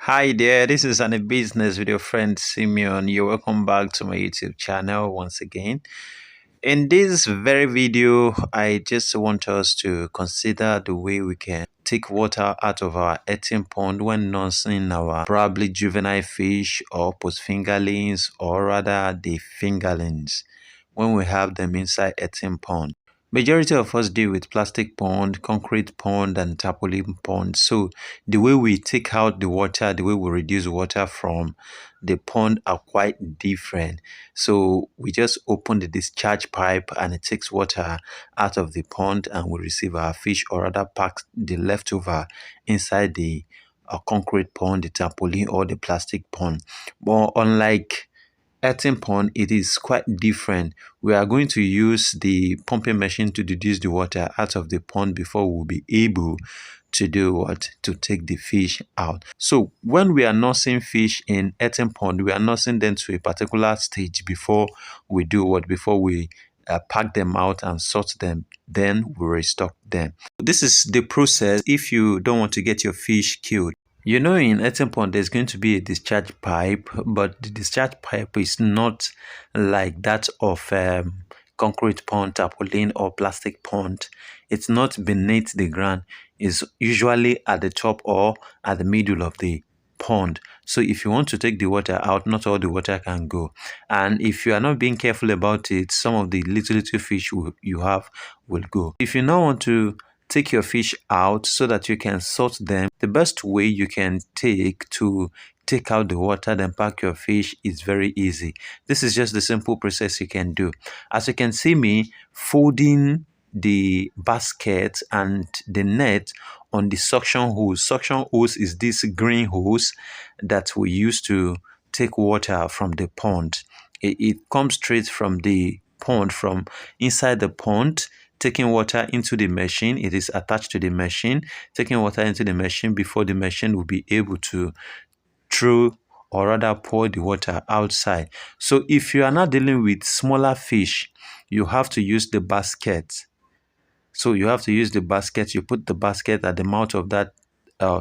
Hi there, this is AniBusiness with your friend Simeon. You're welcome back to my YouTube channel once again. In this very video, I just want us to consider the way we can take water out of our earthen pond when nursing our probably juvenile fish or post fingerlings, or rather the fingerlings when we have them inside earthen pond. Majority of us deal with plastic pond, concrete pond, and tarpaulin pond. So the way we take out the water, the way we reduce water from the pond are quite different. So we just open the discharge pipe and it takes water out of the pond and we receive our fish, or rather pack the leftover inside the concrete pond, the tarpaulin, or the plastic pond. But unlike earthen pond, it is quite different. We are going to use the pumping machine to deduce the water out of the pond before we'll be able to do what? To take the fish out. So when we are nursing fish in earthen pond, we are nursing them to a particular stage before we do what? Before we pack them out and sort them, then we restock them. This is the process if you don't want to get your fish killed. You know, in earthen pond, there's going to be a discharge pipe, but the discharge pipe is not like that of concrete pond, tarpaulin, or plastic pond. It's not beneath the ground. It's usually at the top or at the middle of the pond. So if you want to take the water out, not all the water can go. And if you are not being careful about it, some of the little fish you have will go. If you now want to take your fish out so that you can sort them, the best way you can take to take out the water then pack your fish is very easy. This is just the simple process you can do. As you can see me folding the basket and the net on the suction hose. Suction hose is this green hose that we use to take water from the pond. It comes straight from the pond, from inside the pond, taking water into the machine. It is attached to the machine, taking water into the machine before the machine will be able to throw, or rather pour the water outside. So if you are not dealing with smaller fish, you have to use the basket. So you have to use the basket. You put the basket at the mouth of that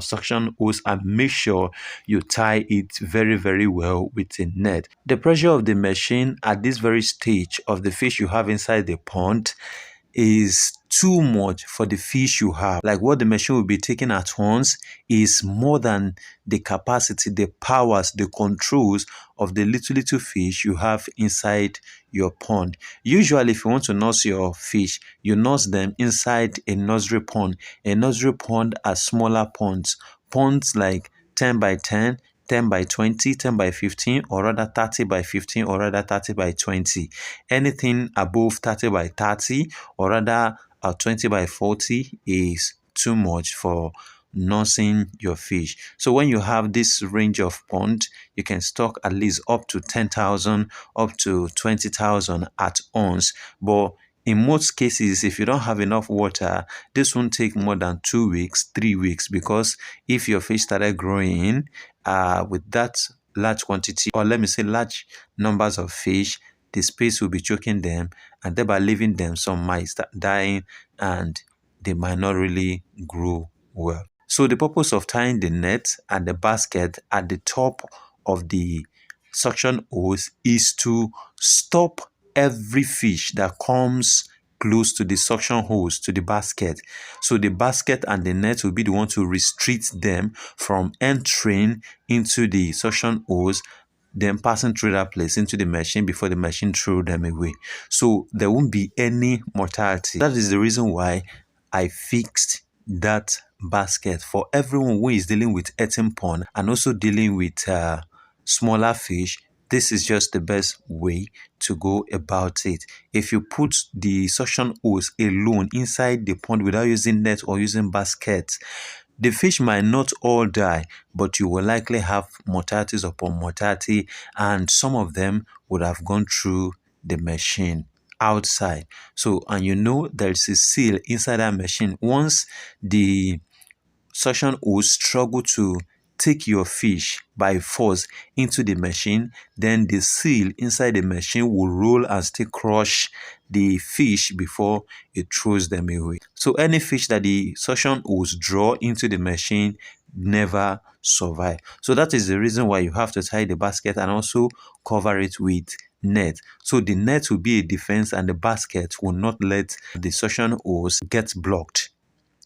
suction hose and make sure you tie it very, very well with a net. The pressure of the machine at this very stage of the fish you have inside the pond is too much for the fish you have. Like what the machine will be taking at once is more than the capacity, the powers, the controls of the little fish you have inside your pond. Usually, if you want to nurse your fish, you nurse them inside a nursery pond. A nursery pond are smaller ponds. Ponds like 10 by 10, 10 by 20, 10 by 15, or rather 30 by 15, or rather 30 by 20. Anything above 30 by 30, or rather 20 by 40 is too much for nursing your fish. So when you have this range of pond, you can stock at least up to 10,000, up to 20,000 at once. But in most cases, if you don't have enough water, this won't take more than 2 weeks, 3 weeks, because if your fish started growing with that large quantity, or let me say large numbers of fish, the space will be choking them, and thereby leaving them. Some might start dying and they might not really grow well. So the purpose of tying the net and the basket at the top of the suction hose is to stop every fish that comes close to the suction hose, to the basket. So the basket and the net will be the one to restrict them from entering into the suction hose, then passing through that place into the machine before the machine throw them away. So there won't be any mortality. That is the reason why I fixed that basket for everyone who is dealing with earthen pond and also dealing with smaller fish. This is just the best way to go about it. If you put the suction hose alone inside the pond without using net or using baskets, the fish might not all die, but you will likely have mortalities upon mortality, and some of them would have gone through the machine outside. So, and you know there's a seal inside that machine. Once the suction hose struggle to take your fish by force into the machine, then the seal inside the machine will roll and still crush the fish before it throws them away. So any fish that the suction hose draw into the machine, never survive. So that is the reason why you have to tie the basket and also cover it with net. So the net will be a defense and the basket will not let the suction hose get blocked.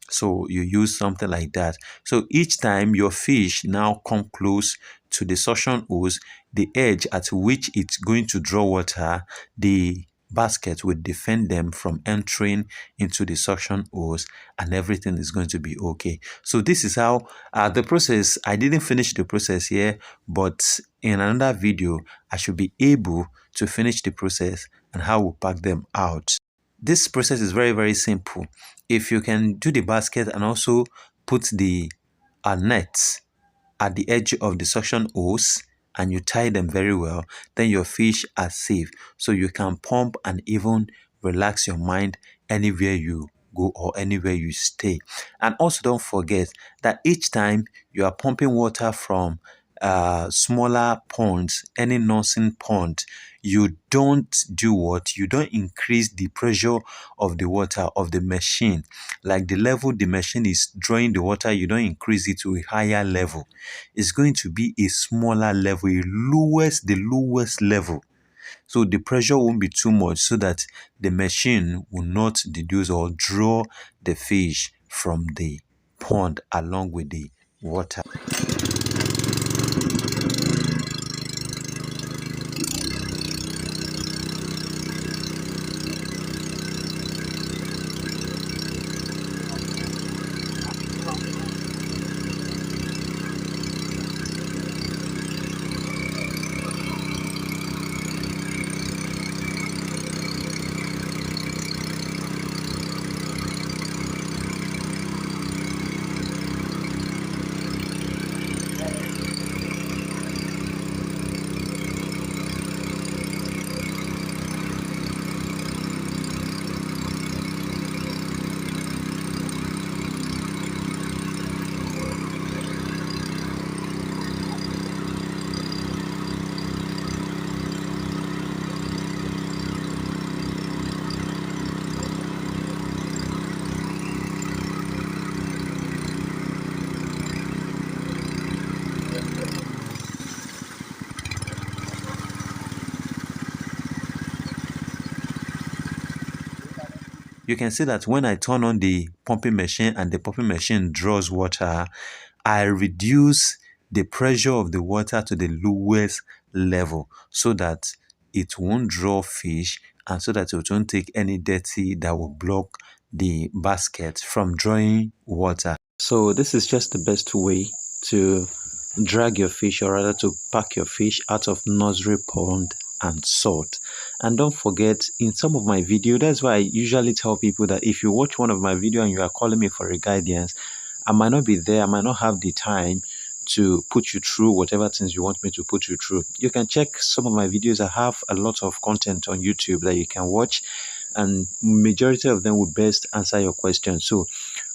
So you use something like that. So each time your fish now come close to the suction hose, the edge at which it's going to draw water, the basket will defend them from entering into the suction hose, and everything is going to be okay. So this is how the process. I didn't finish the process here, but in another video I should be able to finish the process and how we pack them out. This process is very, very simple. If you can do the basket and also put the net at the edge of the suction hose and you tie them very well, then your fish are safe. So you can pump and even relax your mind anywhere you go or anywhere you stay. And also don't forget that each time you are pumping water from smaller ponds, any nursing pond, you don't do what? You don't increase the pressure of the water of the machine. Like the level the machine is drawing the water, you don't increase it to a higher level. It's going to be a smaller level, the lowest level. So the pressure won't be too much so that the machine will not deduce or draw the fish from the pond along with the water. You can see that when I turn on the pumping machine and the pumping machine draws water, I reduce the pressure of the water to the lowest level so that it won't draw fish and so that it won't take any dirty that will block the basket from drawing water. So this is just the best way to drag your fish, or rather to pack your fish out of nursery pond and salt. And don't forget, in some of my video, that's why I usually tell people that if you watch one of my video and you are calling me for a guidance, I might not be there, I might not have the time to put you through whatever things you want me to put you through. You can check some of my videos. I have a lot of content on YouTube that you can watch, and majority of them will best answer your question. So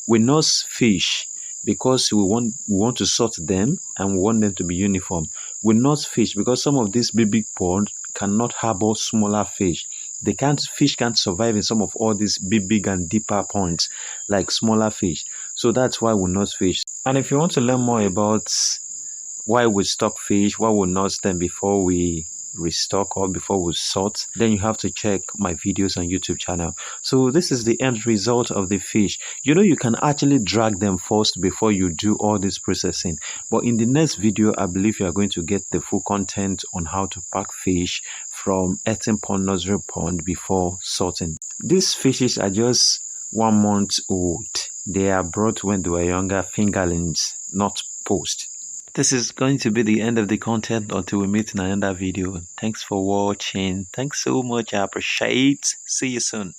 we nurse fish because we want to sort them and we want them to be uniform. We nurse fish because some of these big ponds cannot harbor smaller fish. Fish can't survive in some of all these big and deeper ponds like smaller fish. So that's why we nurse fish. And if you want to learn more about why we stock fish, why we nurse them before we restock or before we sort, then you have to check my videos on YouTube channel. So this is the end result of the fish. You can actually drag them first before you do all this processing, but in the next video I believe you are going to get the full content on how to pack fish from Earthen pond, nursery pond, before sorting. These fishes are just 1 month old. They are brought when they were younger, fingerlings, not post. This is going to be the end of the content until we meet in another video. Thanks for watching. Thanks so much. I appreciate. See you soon.